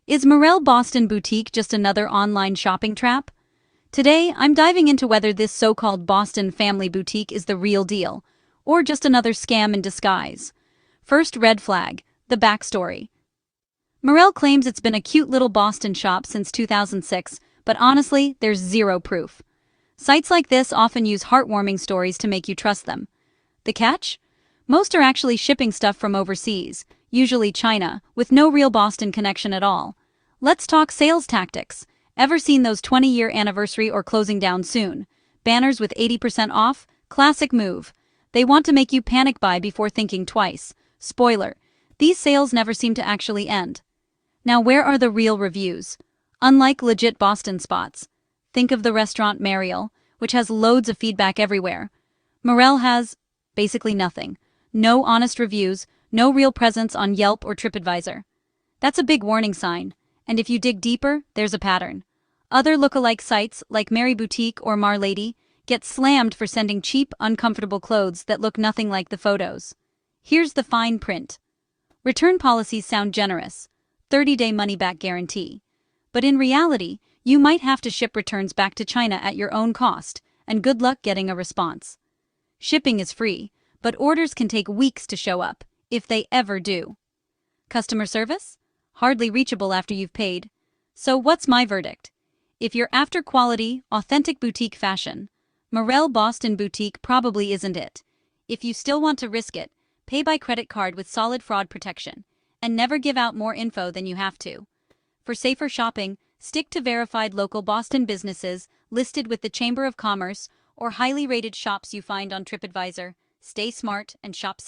Is Marelle Boston Boutique just another online shopping trap? Today, I'm diving into whether this so-called Boston family boutique is the real deal, or just another scam in disguise. First red flag, the backstory. Marelle claims it's been a cute little Boston shop since 2006, but honestly, there's zero proof. Sites like this often use heartwarming stories to make you trust them. The catch? Most are actually shipping stuff from overseas, usually China, with no real Boston connection at all. Let's talk sales tactics. Ever seen those 20-year anniversary or closing down soon? Banners with 80% off? Classic move. They want to make you panic buy before thinking twice. Spoiler: these sales never seem to actually end. Now, where are the real reviews? Unlike legit Boston spots. Think of the restaurant Marelle, which has loads of feedback everywhere. Marelle has basically nothing. No honest reviews, no real presence on Yelp or TripAdvisor. That's a big warning sign. And if you dig deeper, there's a pattern. Other lookalike sites, like Mary Boutique or Marelle, get slammed for sending cheap, uncomfortable clothes that look nothing like the photos. Here's the fine print. Return policies sound generous, 30-day money-back guarantee. But in reality, you might have to ship returns back to China at your own cost, and good luck getting a response. Shipping is free, but orders can take weeks to show up, if they ever do. Customer service? Hardly reachable after you've paid. So what's my verdict? If you're after quality, authentic boutique fashion, Marelle Boston Boutique probably isn't it. If you still want to risk it, pay by credit card with solid fraud protection, and never give out more info than you have to. For safer shopping, stick to verified local Boston businesses listed with the Chamber of Commerce or highly rated shops you find on TripAdvisor. Stay smart and shop safe.